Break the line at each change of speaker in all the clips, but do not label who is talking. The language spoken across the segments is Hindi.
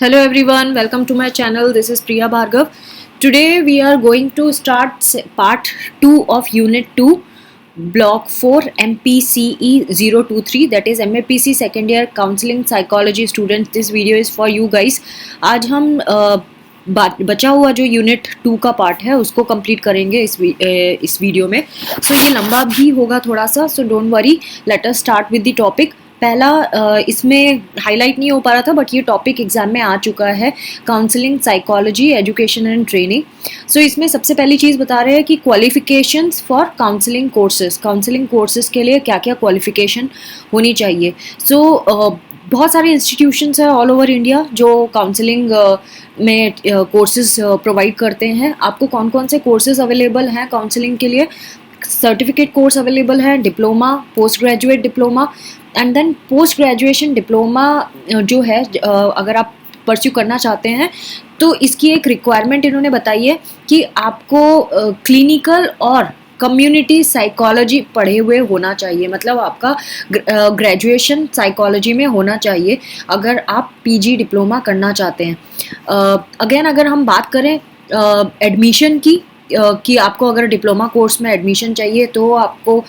Hello everyone, welcome to my channel. This is Priya Bhargav. Today we are going to start part 2 of Unit 2, Block 4 MPCE 023, that is MAPC second year counseling psychology students. This video is for you guys. आज हम बचा हुआ जो यूनिट 2 का पार्ट है उसको कंप्लीट करेंगे इस वीडियो में. सो ये लंबा भी होगा थोड़ा सा, so don't worry, let us start with the topic. पहला इसमें हाईलाइट नहीं हो पा रहा था बट ये टॉपिक एग्जाम में आ चुका है, counselling psychology education and training. So इसमें सबसे पहली चीज़ बता रहे हैं कि क्वालिफिकेशंस फॉर काउंसलिंग कोर्सेज के लिए क्या क्या क्वालिफिकेशन होनी चाहिए. सो बहुत सारे इंस्टीट्यूशंस हैं ऑल ओवर इंडिया जो काउंसलिंग में कोर्सेज प्रोवाइड करते हैं. आपको कौन कौन से कोर्सेज अवेलेबल हैं काउंसलिंग के लिए? सर्टिफिकेट कोर्स अवेलेबल है, diploma, post graduate diploma and then post graduation diploma जो है अगर आप परस्यू करना चाहते हैं तो इसकी एक रिक्वायरमेंट इन्होंने बताई है कि आपको क्लिनिकल और कम्युनिटी साइकोलॉजी पढ़े हुए होना चाहिए. मतलब आपका ग्रेजुएशन साइकोलॉजी में होना चाहिए अगर आप पीजी डिप्लोमा करना चाहते हैं. अगेन अगर हम बात करें एडमिशन की कि आपको अगर डिप्लोमा कोर्स में एडमिशन चाहिए तो आपको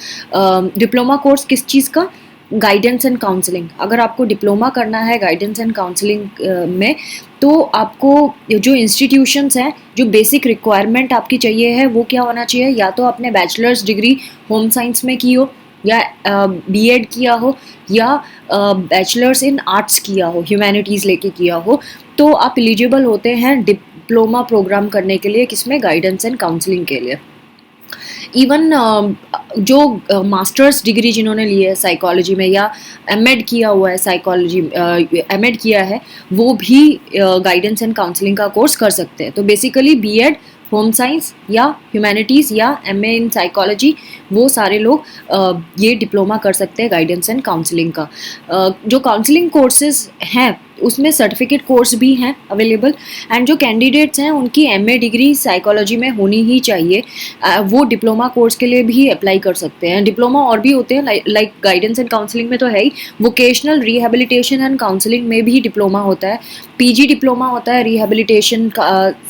डिप्लोमा कोर्स किस चीज़ का? Guidance and counselling. अगर आपको डिप्लोमा करना है गाइडेंस एंड काउंसलिंग में तो आपको जो इंस्टीट्यूशंस हैं, जो बेसिक रिक्वायरमेंट आपकी चाहिए है वो क्या होना चाहिए? या तो आपने बैचलर्स डिग्री होम साइंस में की हो, या बीएड किया हो, या बैचलर्स इन आर्ट्स किया हो, ह्यूमैनिटीज़ लेके किया हो, तो आप एलिजिबल होते हैं डिप्लोमा प्रोग्राम करने के लिए. किसमें? गाइडेंस एंड काउंसलिंग के लिए. इवन जो मास्टर्स डिग्री जिन्होंने ली है साइकोलॉजी में या एमएड किया हुआ है साइकोलॉजी, एमएड किया है, वो भी गाइडेंस एंड काउंसलिंग का कोर्स कर सकते हैं. तो बेसिकली बीएड होम साइंस या ह्यूमैनिटीज़ या एमए इन साइकोलॉजी, वो सारे लोग ये डिप्लोमा कर सकते हैं गाइडेंस एंड काउंसलिंग का. जो काउंसलिंग कोर्सेज हैं उसमें सर्टिफिकेट कोर्स भी हैं अवेलेबल, एंड जो कैंडिडेट्स हैं उनकी एमए डिग्री साइकोलॉजी में होनी ही चाहिए. वो डिप्लोमा कोर्स के लिए भी अप्लाई कर सकते हैं. डिप्लोमा और भी होते हैं लाइक गाइडेंस एंड काउंसलिंग में तो है ही, वोकेशनल रिहैबिलिटेशन एंड काउंसलिंग में भी डिप्लोमा होता है, पीजी डिप्लोमा होता है रिहैबिलिटेशन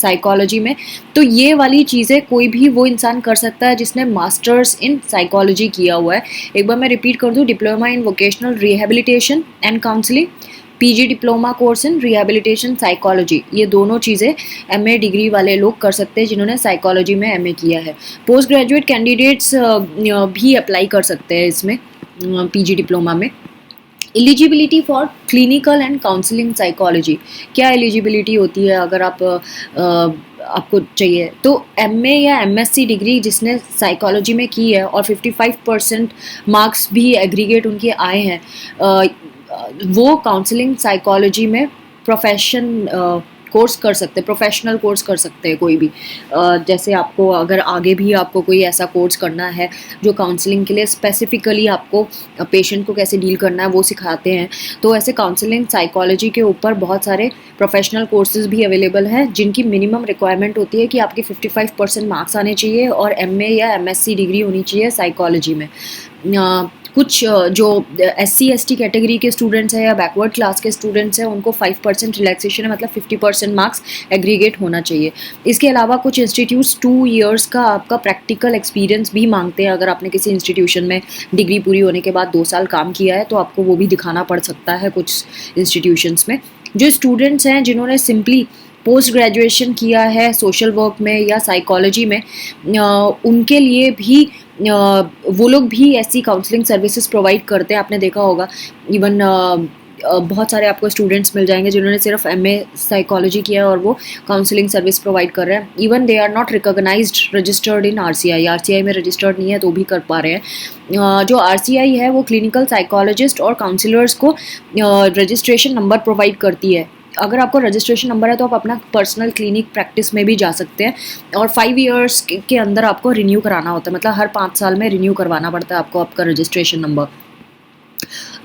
साइकोलॉजी में. तो ये वाली चीज़ें कोई भी वो इंसान कर सकता है जिसने मास्टर्स इन साइकोलॉजी किया हुआ है. एक बार मैं रिपीट कर दूँ, diploma in vocational rehabilitation and counselling, PG diploma course in rehabilitation psychology, ये दोनों चीज़ें एमए डिग्री वाले लोग कर सकते हैं जिन्होंने साइकोलॉजी में एमए किया है. पोस्ट ग्रेजुएट कैंडिडेट्स भी अप्लाई कर सकते हैं इसमें पीजी डिप्लोमा में. Eligibility for clinical and counselling psychology, क्या एलिजिबिलिटी होती है अगर आपको चाहिए? तो एमए या एमएससी डिग्री जिसने साइकोलॉजी में की है और 55% मार्क्स भी एग्रीगेट उनके आए हैं, वो काउंसलिंग साइकोलॉजी में कोर्स कर सकते हैं, प्रोफेशनल कोर्स कर सकते हैं कोई भी. जैसे आपको अगर आगे भी आपको कोई ऐसा कोर्स करना है जो काउंसलिंग के लिए स्पेसिफिकली आपको पेशेंट को कैसे डील करना है वो सिखाते हैं, तो ऐसे काउंसलिंग साइकोलॉजी के ऊपर बहुत सारे प्रोफेशनल कोर्सेज भी अवेलेबल हैं जिनकी मिनिमम रिक्वायरमेंट होती है कि आपके 55% मार्क्स आने चाहिए और एमए या एमएससी डिग्री होनी चाहिए साइकोलॉजी में. कुछ जो SC/ST कैटेगरी के स्टूडेंट्स हैं या बैकवर्ड क्लास के स्टूडेंट्स हैं उनको 5% रिलैक्सेशन है, मतलब 50% मार्क्स एग्रीगेट होना चाहिए. इसके अलावा कुछ इंस्टीट्यूट्स 2 इयर्स का आपका प्रैक्टिकल एक्सपीरियंस भी मांगते हैं. अगर आपने किसी इंस्टीट्यूशन में डिग्री पूरी होने के बाद 2 साल काम किया है तो आपको वो भी दिखाना पड़ सकता है कुछ इंस्टीट्यूशंस में. जो स्टूडेंट्स हैं जिन्होंने सिंपली पोस्ट ग्रेजुएशन किया है सोशल वर्क में या साइकोलॉजी में, उनके लिए भी वो लोग भी ऐसी काउंसलिंग सर्विसेज प्रोवाइड करते हैं. आपने देखा होगा इवन बहुत सारे आपको स्टूडेंट्स मिल जाएंगे जिन्होंने सिर्फ एमए साइकोलॉजी किया है और वो काउंसलिंग सर्विस प्रोवाइड कर रहे हैं. Even they are not recognised registered in RCI में रजिस्टर्ड नहीं है तो भी कर पा रहे हैं. जो आरसीआई है वो क्लिनिकल साइकोलॉजिस्ट और काउंसलर्स को रजिस्ट्रेशन नंबर प्रोवाइड करती है. अगर आपको रजिस्ट्रेशन नंबर है तो आप अपना पर्सनल क्लिनिक प्रैक्टिस में भी जा सकते हैं, और 5 इयर्स के अंदर आपको रिन्यू कराना होता है, मतलब हर 5 साल में रिन्यू करवाना पड़ता है आपको आपका रजिस्ट्रेशन नंबर.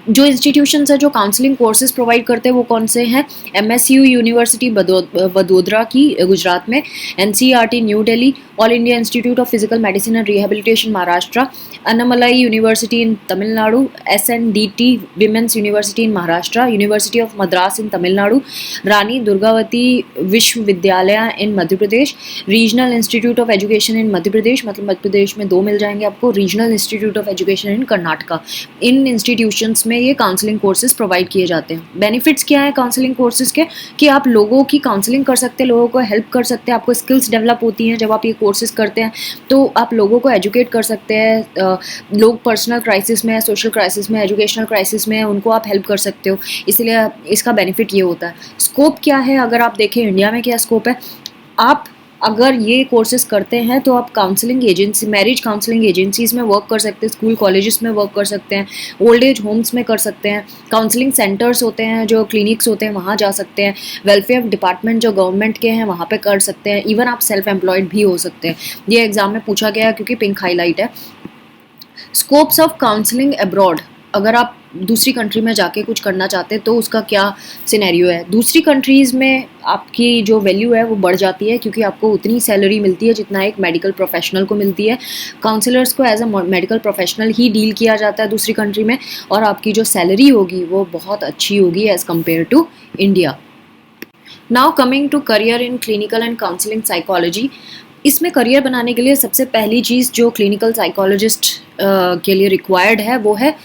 जो इंस्टीट्यूशंस है जो काउंसलिंग कोर्सेज प्रोवाइड करते हैं वो कौन से हैं? MSU यूनिवर्सिटी वडोदरा की गुजरात में, NCERT new Delhi, all India institute of physical medicine and rehabilitation Maharashtra, Annamalai university in Tamil Nadu, SNDT women's university in Maharashtra, university of Madras in Tamil Nadu, Rani Durgavati विश्वविद्यालय in Madhya Pradesh, regional institute of education in Madhya Pradesh, मतलब मध्य प्रदेश में 2 मिल जाएंगे आपको, regional institute of education in Karnataka. इन इंस्टीट्यूशंस में ये काउंसलिंग कोर्सेज प्रोवाइड किए जाते हैं। बेनिफिट्स क्या है काउंसलिंग कोर्सेज के? कि आप लोगों की काउंसलिंग कर सकते हैं, लोगों को हेल्प कर सकते हैं, आपको स्किल्स डेवलप होती हैं जब आप ये कोर्सेज करते हैं, तो आप लोगों को एजुकेट कर सकते हैं। लोग पर्सनल क्राइसिस में, सोशल क्राइसिस में, एजुकेशनल क्राइसिस में, उनको आप हेल्प कर सकते हो, इसलिए इसका बेनिफिट ये होता है। स्कोप क्या है? अगर आप देखें इंडिया में क्या स्कोप है, आप अगर ये कोर्सेज करते हैं तो आप counselling agency, marriage counselling agencies में वर्क कर सकते हैं, स्कूल कॉलेजेस में वर्क कर सकते हैं, ओल्ड एज होम्स में कर सकते हैं, काउंसलिंग सेंटर्स होते हैं जो क्लिनिक्स होते हैं वहाँ जा सकते हैं, वेलफेयर डिपार्टमेंट जो गवर्नमेंट के हैं वहाँ पे कर सकते हैं, इवन आप सेल्फ एम्प्लॉयड भी हो सकते हैं। ये एग्जाम में पूछा गया क्योंकि पिंक हाईलाइट है। स्कोप्स ऑफ काउंसलिंग अब्रॉड, अगर आप दूसरी कंट्री में जाके कुछ करना चाहते हैं तो उसका क्या सिनेरियो है? दूसरी कंट्रीज़ में आपकी जो वैल्यू है वो बढ़ जाती है क्योंकि आपको उतनी सैलरी मिलती है जितना एक मेडिकल प्रोफेशनल को मिलती है। काउंसलर्स को एज अ मेडिकल प्रोफेशनल ही डील किया जाता है दूसरी कंट्री में, और आपकी जो सैलरी होगी वो बहुत अच्छी होगी as compare to India. Now coming to career in clinical and counselling psychology. इसमें करियर बनाने के लिए सबसे पहली चीज़ जो क्लिनिकल साइकोलॉजिस्ट के लिए रिक्वायर्ड है वो है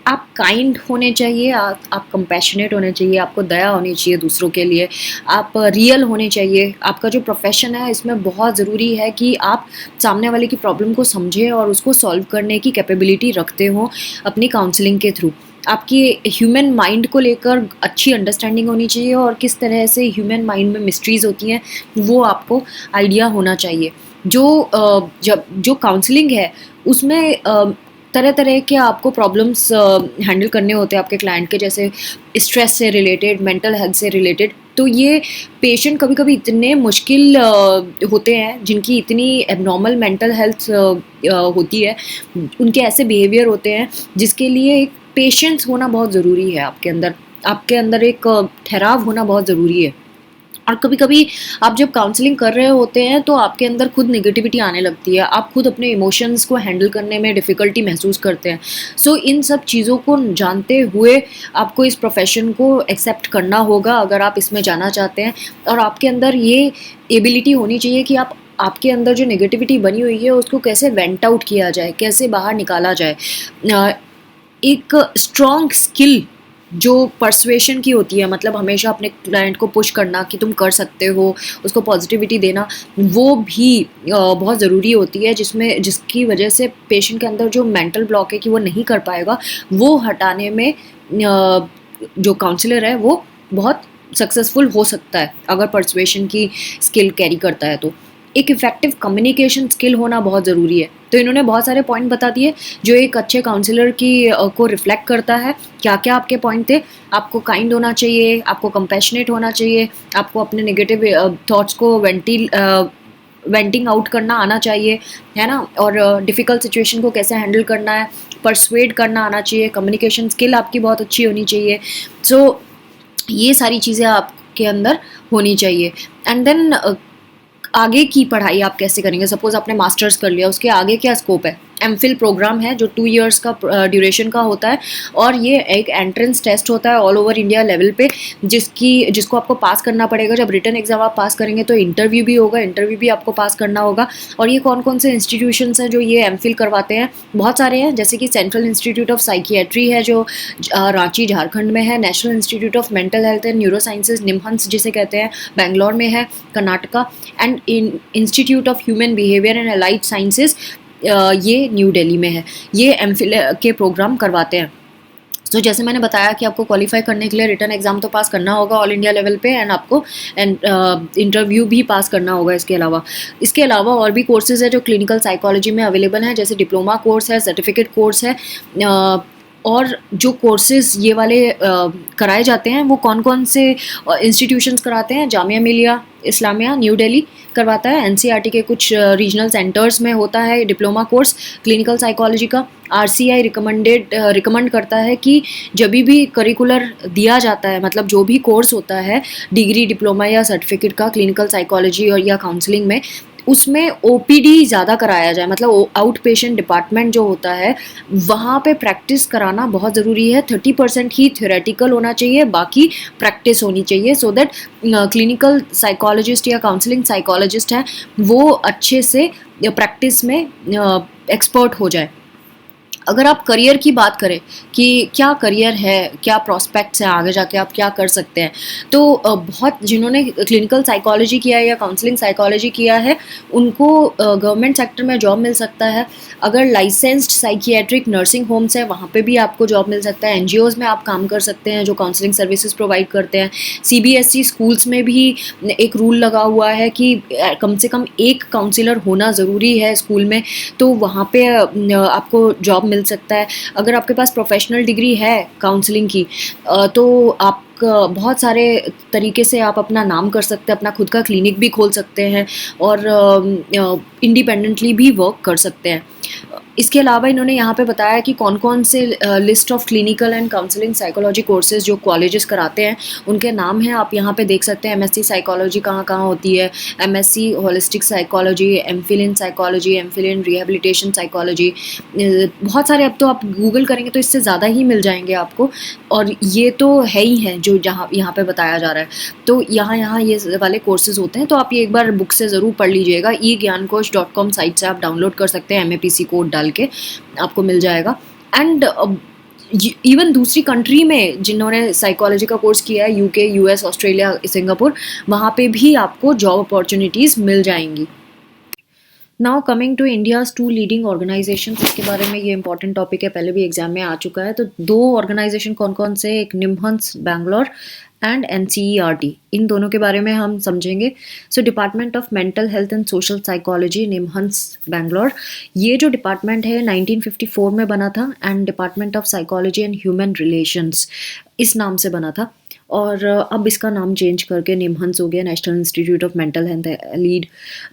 आप काइंड होने चाहिए, आप कंपैशनेट होने चाहिए, आपको दया होनी चाहिए दूसरों के लिए, आप रियल होने चाहिए। आपका जो प्रोफेशन है इसमें बहुत ज़रूरी है कि आप सामने वाले की प्रॉब्लम को समझें और उसको सॉल्व करने की कैपेबिलिटी रखते हो अपनी काउंसलिंग के थ्रू। आपकी ह्यूमन माइंड को लेकर अच्छी अंडरस्टैंडिंग होनी चाहिए और किस तरह से ह्यूमन माइंड में मिस्ट्रीज़ होती हैं वो आपको आइडिया होना चाहिए। जो काउंसलिंग है उसमें तरह तरह के आपको प्रॉब्लम्स हैंडल करने होते हैं आपके क्लाइंट के, जैसे स्ट्रेस से रिलेटेड, मेंटल हेल्थ से रिलेटेड। तो ये पेशेंट कभी कभी इतने मुश्किल होते हैं जिनकी इतनी एबनॉर्मल मेंटल हेल्थ होती है, उनके ऐसे बिहेवियर होते हैं जिसके लिए एक पेशेंस होना बहुत ज़रूरी है आपके अंदर एक ठहराव होना बहुत ज़रूरी है। और कभी कभी आप जब काउंसलिंग कर रहे होते हैं तो आपके अंदर खुद नेगेटिविटी आने लगती है, आप खुद अपने इमोशंस को हैंडल करने में डिफ़िकल्टी महसूस करते हैं। सो इन सब चीज़ों को जानते हुए आपको इस प्रोफेशन को एक्सेप्ट करना होगा अगर आप इसमें जाना चाहते हैं, और आपके अंदर ये एबिलिटी होनी चाहिए कि आपके अंदर जो नेगेटिविटी बनी हुई है उसको कैसे वेंट आउट किया जाए, कैसे बाहर निकाला जाए। एक स्ट्रॉन्ग स्किल जो परसुएशन की होती है, मतलब हमेशा अपने क्लाइंट को पुश करना कि तुम कर सकते हो, उसको पॉजिटिविटी देना, वो भी बहुत ज़रूरी होती है, जिसकी वजह से पेशेंट के अंदर जो मेंटल ब्लॉक है कि वो नहीं कर पाएगा, वो हटाने में जो काउंसलर है वो बहुत सक्सेसफुल हो सकता है अगर परसुएशन की स्किल कैरी करता है। तो एक इफ़ेक्टिव कम्युनिकेशन स्किल होना बहुत ज़रूरी है। तो इन्होंने बहुत सारे पॉइंट बता दिए जो एक अच्छे काउंसलर की को रिफ्लेक्ट करता है। क्या क्या आपके पॉइंट थे? आपको काइंड होना चाहिए, आपको कंपैशनेट होना चाहिए, आपको अपने नेगेटिव थॉट्स को वेंटिंग आउट करना आना चाहिए, है ना, और डिफ़िकल्ट सिचुएशन को कैसे हैंडल करना है, परसुएड करना आना चाहिए, कम्युनिकेशन स्किल आपकी बहुत अच्छी होनी चाहिए। सो ये सारी चीज़ें आपके अंदर होनी चाहिए। एंड देन आगे की पढ़ाई आप कैसे करेंगे? सपोज आपने मास्टर्स कर लिया, उसके आगे क्या स्कोप है? एमफिल प्रोग्राम है जो 2 इयर्स का ड्यूरेशन का होता है, और ये एक एंट्रेंस टेस्ट होता है ऑल ओवर इंडिया लेवल पे, जिसको आपको पास करना पड़ेगा। जब रिटन एग्जाम आप पास करेंगे तो इंटरव्यू भी होगा, इंटरव्यू भी आपको पास करना होगा। और ये कौन कौन से इंस्टीट्यूशंस हैं जो ये एमफिल करवाते हैं? बहुत सारे हैं, जैसे कि सेंट्रल इंस्टीट्यूट ऑफ साइकियाट्री है जो रांची झारखंड में है, national institute of mental health and neuro sciences NIMHANS जिसे कहते हैं बेंगलोर में है Karnataka, and institute of human behaviour and allied sciences ये न्यू दिल्ली में है। ये एमफिल के प्रोग्राम करवाते हैं। तो जैसे मैंने बताया कि आपको क्वालिफाई करने के लिए रिटन एग्जाम तो पास करना होगा ऑल इंडिया लेवल पे, एंड आपको इंटरव्यू भी पास करना होगा। इसके अलावा और भी कोर्सेज है जो क्लिनिकल साइकोलॉजी में अवेलेबल हैं, जैसे डिप्लोमा कोर्स है, सर्टिफिकेट कोर्स है, और जो कोर्सेज ये वाले कराए जाते हैं वो कौन कौन से इंस्टीट्यूशंस कराते हैं, जामिया मिलिया इस्लामिया न्यू दिल्ली करवाता है, एनसीईआरटी के कुछ रीजनल सेंटर्स में होता है डिप्लोमा कोर्स क्लिनिकल साइकोलॉजी का। आरसीआई रिकमेंड करता है कि जब भी करिकुलर दिया जाता है, मतलब जो भी कोर्स होता है डिग्री डिप्लोमा या सर्टिफिकेट का क्लिनिकल साइकोलॉजी और या काउंसलिंग में, उसमें ओपीडी ज़्यादा कराया जाए, मतलब आउट पेशेंट डिपार्टमेंट जो होता है वहाँ पे प्रैक्टिस कराना बहुत ज़रूरी है। 30% ही थ्योरेटिकल होना चाहिए, बाकी प्रैक्टिस होनी चाहिए, सो दैट क्लिनिकल साइकोलॉजिस्ट या काउंसलिंग साइकोलॉजिस्ट हैं वो अच्छे से प्रैक्टिस में एक्सपर्ट हो जाए। अगर आप करियर की बात करें कि क्या करियर है, क्या प्रॉस्पेक्ट्स हैं, आगे जाके आप क्या कर सकते हैं, तो बहुत जिन्होंने क्लिनिकल साइकोलॉजी किया है या काउंसलिंग साइकोलॉजी किया है उनको गवर्नमेंट सेक्टर में जॉब मिल सकता है। अगर लाइसेंस्ड साइकियाट्रिक नर्सिंग होम्स है वहाँ पे भी आपको जॉब मिल सकता है। एनजीओज़ में आप काम कर सकते हैं जो काउंसलिंग सर्विसेज प्रोवाइड करते हैं। सीबीएसई स्कूल्स में भी एक रूल लगा हुआ है कि कम से कम एक काउंसलर होना ज़रूरी है स्कूल में, तो वहाँ पे आपको जॉब मिल सकता है। अगर आपके पास प्रोफेशनल डिग्री है काउंसलिंग की तो आप बहुत सारे तरीके से आप अपना नाम कर सकते हैं, अपना खुद का क्लिनिक भी खोल सकते हैं और इंडिपेंडेंटली भी वर्क कर सकते हैं। इसके अलावा इन्होंने यहाँ पे बताया कि कौन कौन से list of clinical and counselling psychology courses जो कॉलेजेस कराते हैं उनके नाम हैं, आप यहाँ पे देख सकते हैं। एमएससी साइकोलॉजी कहाँ कहाँ होती है, MSc holistic psychology, MPhil in psychology, MPhil in rehabilitation psychology, बहुत सारे अब तो आप गूगल करेंगे तो इससे ज़्यादा ही मिल जाएंगे आपको, और ये तो है ही है जो जहाँ यहाँ पे बताया जा रहा है। तो यहाँ ये वाले कोर्सेज होते हैं, तो आप ये एक बार बुक से ज़रूर पढ़ लीजिएगा। eGyanKosh.com साइट से आप डाउनलोड कर सकते हैं, MAPC कोड डाल के आपको मिल जाएगा। एंड इवन दूसरी कंट्री में जिन्होंने साइकोलॉजी का कोर्स किया है, यूके, यूएस, ऑस्ट्रेलिया, सिंगापुर, वहाँ पे भी आपको जॉब अपॉर्चुनिटीज़ मिल जाएंगी। Now coming to India's 2 leading organisation, इसके बारे में ये इंपॉर्टेंट टॉपिक है, पहले भी एग्जाम में आ चुका है। तो 2 ऑर्गेनाइजेशन कौन कौन से, एक निमहंस बैंगलोर एंड एनसीईआरटी, इन दोनों के बारे में हम समझेंगे। So department of mental health and social psychology NIMHANS Bangalore, ये जो डिपार्टमेंट है 1954 में बना था, and department of psychology and human relations इस नाम से बना था, और अब इसका नाम चेंज करके निमहंस हो गया, national institute of mental health lead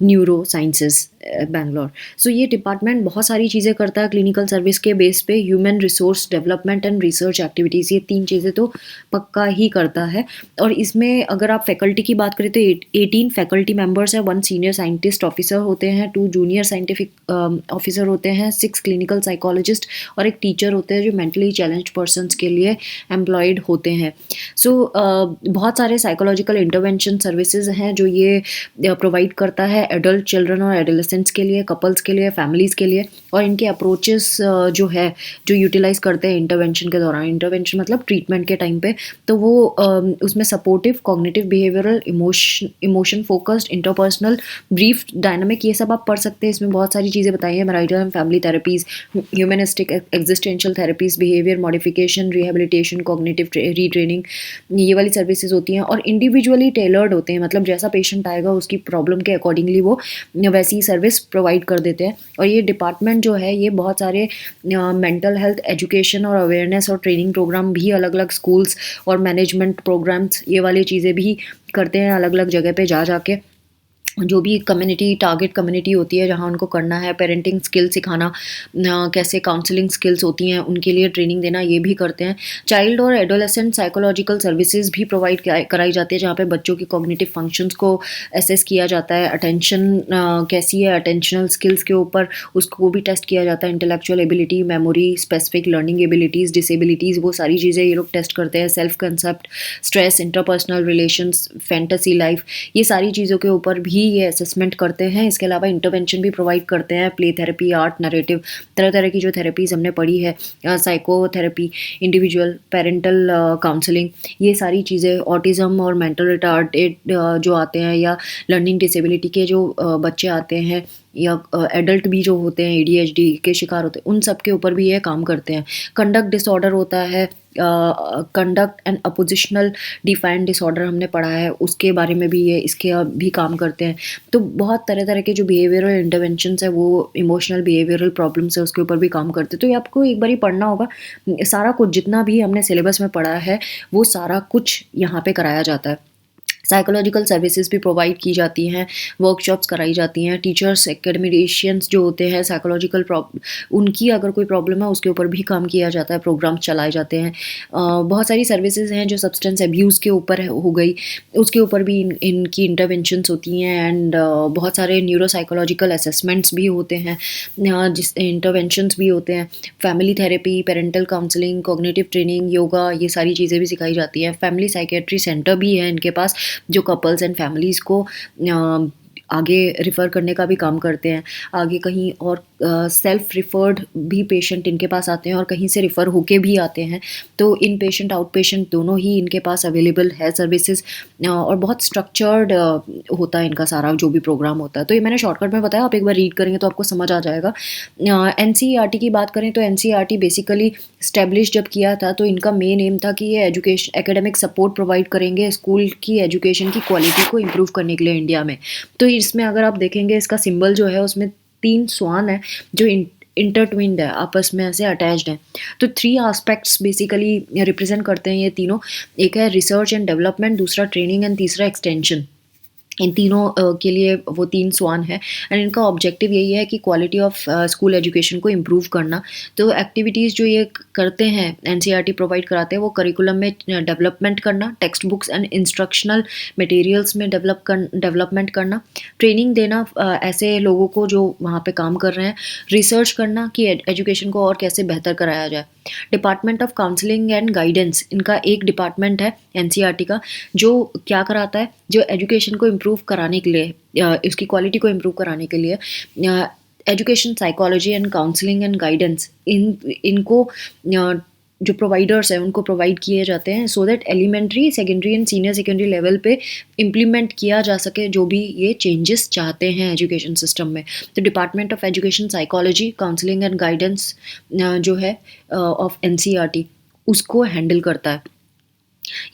neurosciences Bangalore. So ये डिपार्टमेंट बहुत सारी चीज़ें करता है क्लिनिकल सर्विस के बेस पे, human resource development and research activities, ये 3 चीज़ें तो पक्का ही करता है। और इसमें अगर आप फैकल्टी की बात करें तो 18 फैकल्टी मेंबर्स हैं, 1 सीनियर साइंटिस्ट ऑफिसर होते हैं, 2 जूनियर साइंटिफिक ऑफिसर होते हैं, 6 क्लिनिकल साइकोलॉजिस्ट और एक टीचर होते हैं जो मेंटली चैलेंज्ड पर्सनस के लिए एम्प्लॉयड होते हैं। सो बहुत सारे साइकोलॉजिकल इंटरवेंशन सर्विसेज हैं जो ये प्रोवाइड करता है एडल्ट, चिल्ड्रन और एडोलेसेंट्स के लिए, कपल्स के लिए, फैमिलीज़ के लिए। और इनके अप्रोचेस जो है जो यूटिलाइज करते हैं इंटरवेंशन के दौरान, इंटरवेंशन मतलब ट्रीटमेंट के टाइम पे, तो वो उसमें supportive, cognitive behavioural, emotion focused, interpersonal, brief, dynamic, ये सब आप पढ़ सकते हैं। इसमें बहुत सारी चीज़ें बताई हैं, marital and family therapies, humanistic existential therapies, behaviour modification, rehabilitation, cognitive retraining, ये वाली सर्विसेज होती हैं। और इंडिविजुअली टेलर्ड होते हैं, मतलब जैसा पेशेंट आएगा उसकी प्रॉब्लम के अकॉर्डिंगली वो वैसी सर्विस प्रोवाइड कर देते हैं। और ये डिपार्टमेंट जो है ये बहुत सारे मेंटल हेल्थ एजुकेशन और अवेयरनेस और ट्रेनिंग प्रोग्राम भी अलग अलग स्कूल्स और मैनेजमेंट प्रोग्राम्स, ये वाली चीज़ें भी करते हैं अलग अलग जगह पे जा जाके। जो भी कम्युनिटी, टारगेट कम्युनिटी होती है जहाँ उनको करना है, पेरेंटिंग स्किल सिखाना, कैसे काउंसलिंग स्किल्स होती हैं उनके लिए ट्रेनिंग देना, ये भी करते हैं। चाइल्ड और एडोलेसेंट साइकोलॉजिकल सर्विसेज भी प्रोवाइड कराई जाती है जहाँ पे बच्चों की कॉग्निटिव फंक्शंस को असेस किया जाता है, अटेंशन कैसी है, अटेंशनल स्किल्स के ऊपर उसको भी टेस्ट किया जाता है, intellectual ability, memory, specific learning abilities, disabilities, वो सारी चीज़ें ये लोग टेस्ट करते हैं। Self concept, stress, interpersonal relations, fantasy life, ये सारी चीज़ों के ऊपर भी ये असेसमेंट करते हैं। इसके अलावा इंटरवेंशन भी प्रोवाइड करते हैं, प्ले थेरेपी, आर्ट, नरेटिव, तरह तरह की जो थेरेपीज़ हमने पढ़ी है, साइकोथेरेपी, इंडिविजुअल पेरेंटल काउंसलिंग, ये सारी चीज़ें। ऑटिज़म और मेंटल रिटार्डेड जो आते हैं या लर्निंग डिसेबिलिटी के जो बच्चे आते हैं या एडल्ट भी जो होते हैं ADHD के शिकार होते हैं, उन सब के ऊपर भी ये काम करते हैं। कंडक्ट डिसऑर्डर होता है, कंडक्ट एंड अपोजिशनल डिफाइंड डिसऑर्डर हमने पढ़ा है, उसके बारे में भी ये इसके भी काम करते हैं। तो बहुत तरह तरह के जो बिहेवियरल इंटरवेंशंस है, वो इमोशनल बिहेवियरल प्रॉब्लम्स है, उसके ऊपर भी काम करते हैं। तो ये आपको एक बार ही पढ़ना होगा, सारा कुछ जितना भी हमने सिलेबस में पढ़ा है वो सारा कुछ यहाँ पे कराया जाता है। साइकोलॉजिकल सर्विसेज भी प्रोवाइड की जाती हैं, वर्कशॉप्स कराई जाती हैं, टीचर्स एकेडमिशियंस जो होते हैं साइकोलॉजिकल उनकी अगर कोई प्रॉब्लम है उसके ऊपर भी काम किया जाता है, प्रोग्राम्स चलाए जाते हैं। बहुत सारी सर्विसेज हैं जो सब्सटेंस अब्यूज़ के ऊपर हो गई, उसके ऊपर भी इनकी इंटरवेंशंस होती हैं। एंड बहुत सारे न्यूरोसाइकोलॉजिकल असेसमेंट्स भी होते हैं, जिस इंटरवेंशंस भी होते हैं। Family therapy, parental counselling, cognitive training, yoga, ये सारी चीज़ें भी सिखाई जाती हैं। फैमिली साइकेट्री सेंटर भी है इनके पास, जो कपल्स एंड फैमिलीज़ को आगे रिफ़र करने का भी काम करते हैं। आगे कहीं और सेल्फ रिफ़र्ड भी पेशेंट इनके पास आते हैं और कहीं से रिफ़र होके भी आते हैं। तो इन पेशेंट आउट पेशेंट दोनों ही इनके पास अवेलेबल है सर्विसेज, और बहुत स्ट्रक्चर्ड होता है इनका सारा जो भी प्रोग्राम होता है। तो ये मैंने शॉर्टकट में बताया, आप एक बार रीड करेंगे तो आपको समझ आ जाएगा। NCERT की बात करें तो NCERT बेसिकली स्टैब्लिश जब किया था तो इनका मेन एम था कि ये एजुकेशन एकेडमिक सपोर्ट प्रोवाइड करेंगे स्कूल की एजुकेशन की क्वालिटी को इम्प्रूव करने के लिए इंडिया में। तो इसमें अगर आप देखेंगे इसका सिंबल जो है उसमें 3 स्वान है जो इंटरट्विन्ड है, आपस में ऐसे अटैच्ड हैं। तो 3 एस्पेक्ट्स बेसिकली रिप्रेजेंट करते हैं ये तीनों। एक है रिसर्च एंड डेवलपमेंट, दूसरा ट्रेनिंग एंड तीसरा एक्सटेंशन। इन तीनों के लिए वो 3 स्वान है। एंड इनका ऑब्जेक्टिव यही है कि क्वालिटी ऑफ स्कूल एजुकेशन को इम्प्रूव करना। तो एक्टिविटीज़ जो ये करते हैं NCERT प्रोवाइड कराते हैं, वो करिकुलम में डेवलपमेंट करना, text books and instructional materials में डेवलपमेंट करना, ट्रेनिंग देना ऐसे लोगों को जो वहाँ पे काम कर रहे हैं, रिसर्च करना कि एजुकेशन को और कैसे बेहतर कराया जाए। Department of counselling and guidance इनका एक डिपार्टमेंट है NCERT का, जो क्या कराता है, जो एजुकेशन को इम्प्रूव कराने के लिए, इसकी क्वालिटी को इम्प्रूव कराने के लिए education psychology and counselling and guidance इनको जो प्रोवाइडर्स हैं उनको प्रोवाइड किए जाते हैं, so that elementary, secondary and senior secondary level पे इम्प्लीमेंट किया जा सके जो भी ये चेंजेस चाहते हैं एजुकेशन सिस्टम में। तो department of education psychology, counselling and guidance जो है ऑफ NCERT उसको हैंडल करता है।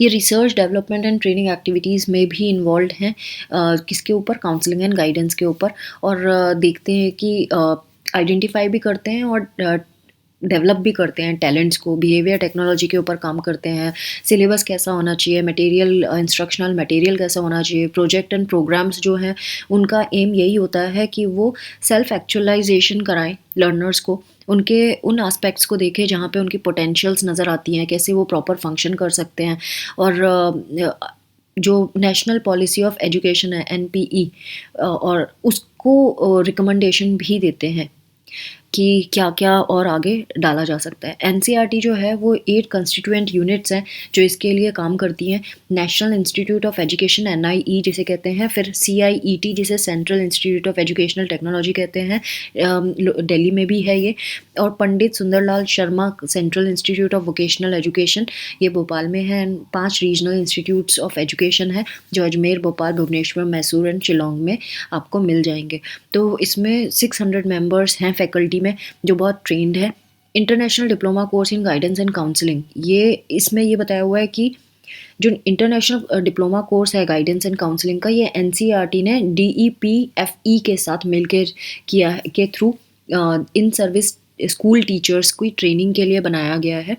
ये research development and training activities में भी इन्वॉल्व हैं, किसके ऊपर, काउंसलिंग एंड गाइडेंस के ऊपर। और देखते हैं कि आइडेंटिफाई भी करते हैं और डेवलप भी करते हैं टैलेंट्स को, बिहेवियर टेक्नोलॉजी के ऊपर काम करते हैं, सिलेबस कैसा होना चाहिए, मटेरियल, इंस्ट्रक्शनल मटेरियल कैसा होना चाहिए। प्रोजेक्ट एंड प्रोग्राम्स जो हैं उनका एम यही होता है कि वो सेल्फ एक्चुअलाइजेशन कराएं लर्नर्स को, उनके उन एस्पेक्ट्स को देखें जहाँ पे उनकी पोटेंशियल्स नज़र आती हैं, कैसे वो प्रॉपर फंक्शन कर सकते हैं। और जो नेशनल पॉलिसी ऑफ एजुकेशन है NPE, और उसको रिकमेंडेशन भी देते हैं कि क्या क्या और आगे डाला जा सकता है। NCERT जो है वो 8 कंस्टिट्यूएंट यूनिट्स हैं जो इसके लिए काम करती हैं। National institute of education NIE जिसे कहते हैं, फिर CIET जिसे central institute of educational technology कहते हैं, दिल्ली में भी है ये, और Pandit Sunderlal Sharma central institute of vocational education, ये भोपाल में है। 5 रीजनल इंस्टीट्यूट्स ऑफ एजुकेशन है जो अजमेर, भोपाल, भुवनेश्वर, मैसूर एंड शिलोंग में आपको मिल जाएंगे। तो इसमें 600 मेंबर्स हैं फैकल्टी में जो बहुत ट्रेंड है। International diploma course in guidance and counselling, ये इसमें ये बताया हुआ है कि जो इंटरनेशनल डिप्लोमा कोर्स है गाइडेंस एंड काउंसलिंग का, ये NCERT ने DEPFE के साथ मिलकर किया के through in service school teachers की ट्रेनिंग के लिए बनाया गया है।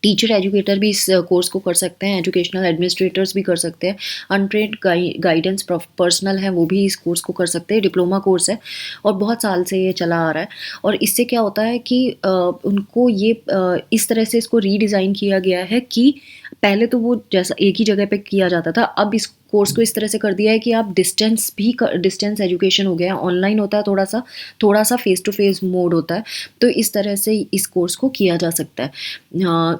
टीचर एजुकेटर भी इस कोर्स को कर सकते हैं, एजुकेशनल एडमिनिस्ट्रेटर्स भी कर सकते हैं, अनट्रेंड गाइडेंस पर्सनल हैं वो भी इस कोर्स को कर सकते हैं। डिप्लोमा कोर्स है और बहुत साल से ये चला आ रहा है। और इससे क्या होता है कि उनको ये इस तरह से इसको रीडिज़ाइन किया गया है कि पहले तो वो जैसा एक ही जगह पे किया जाता था, अब इस कोर्स को इस तरह से कर दिया है कि आप डिस्टेंस एजुकेशन हो गया है, ऑनलाइन होता है, थोड़ा सा फेस टू फेस मोड होता है। तो इस तरह से इस कोर्स को किया जा सकता है।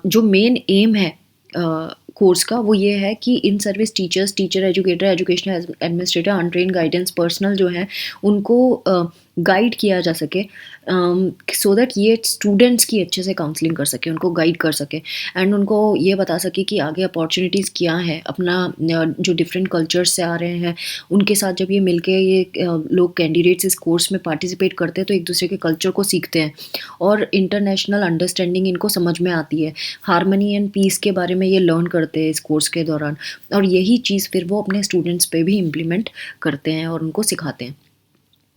जो मेन एम है कोर्स का वो ये है कि in service teachers, teacher educator, educational administrator, untrained guidance personal जो हैं उनको गाइड किया जा सके, सो दैट ये स्टूडेंट्स की अच्छे से काउंसलिंग कर सके, उनको गाइड कर सके एंड उनको ये बता सके कि आगे अपॉर्चुनिटीज़ क्या है। अपना जो डिफरेंट कल्चर्स से आ रहे हैं उनके साथ जब ये मिलके ये लोग कैंडिडेट्स इस कोर्स में पार्टिसिपेट करते हैं तो एक दूसरे के कल्चर को सीखते हैं और इंटरनेशनल अंडरस्टैंडिंग इनको समझ में आती है। हार्मनी एंड पीस के बारे में ये लर्न करते हैं इस कोर्स के दौरान और यही चीज़ फिर वो अपने स्टूडेंट्स पे भी इम्प्लीमेंट करते हैं और उनको सिखाते हैं।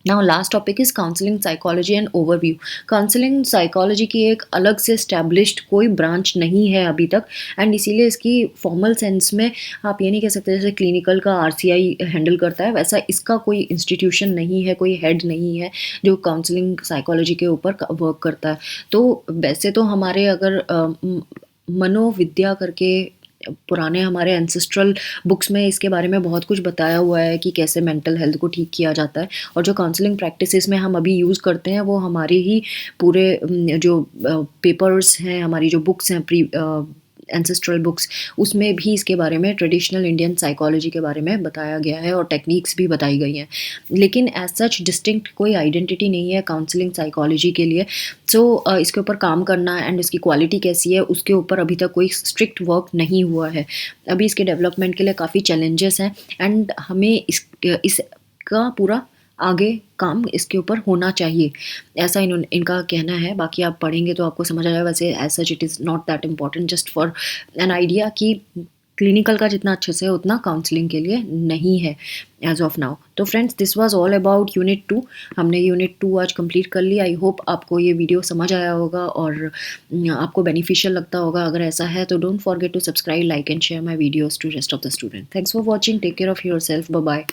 Now last topic is counselling psychology and overview. Counselling psychology की एक अलग से स्टैब्लिश्ड कोई ब्रांच नहीं है अभी तक एंड इसीलिए इसकी फॉर्मल सेंस में आप ये नहीं कह सकते जैसे क्लिनिकल का आरसीआई हैंडल करता है वैसा इसका कोई इंस्टीट्यूशन नहीं है, कोई हेड नहीं है जो काउंसलिंग साइकोलॉजी के ऊपर वर्क करता है। तो वैसे तो हमारे अगर मनोविद्या करके पुराने हमारे एंसेस्ट्रल बुक्स में इसके बारे में बहुत कुछ बताया हुआ है कि कैसे मेंटल हेल्थ को ठीक किया जाता है और जो काउंसलिंग प्रैक्टिसेस में हम अभी यूज़ करते हैं वो हमारे ही पूरे जो पेपर्स हैं, हमारी जो बुक्स हैं प्री एंसेस्ट्रल बुक्स, उसमें भी इसके बारे में ट्रेडिशनल इंडियन साइकोलॉजी के बारे में बताया गया है और टेक्निक्स भी बताई गई हैं। लेकिन एज सच डिस्टिंक्ट कोई आइडेंटिटी नहीं है काउंसलिंग साइकोलॉजी के लिए। सो इसके ऊपर काम करना एंड इसकी क्वालिटी कैसी है उसके ऊपर अभी तक कोई स्ट्रिक्ट वर्क नहीं हुआ है। अभी इसके डेवलपमेंट के लिए काफ़ी चैलेंजेस हैं एंड हमें इसका पूरा आगे काम इसके ऊपर होना चाहिए, ऐसा इनका कहना है। बाकी आप पढ़ेंगे तो आपको समझ आ जाएगा। वैसे as such it is not that important, just for an idea कि क्लिनिकल का जितना अच्छे से है उतना काउंसलिंग के लिए नहीं है एज ऑफ नाउ। तो friends this was all about unit 2। हमने यूनिट 2 आज कंप्लीट कर लिया। आई होप आपको ये वीडियो समझ आया होगा और आपको बेनिफिशियल लगता होगा। अगर ऐसा है तो don't forget to subscribe, like and share my videos to rest of the student. Thanks for watching, take care of yourself, bye bye.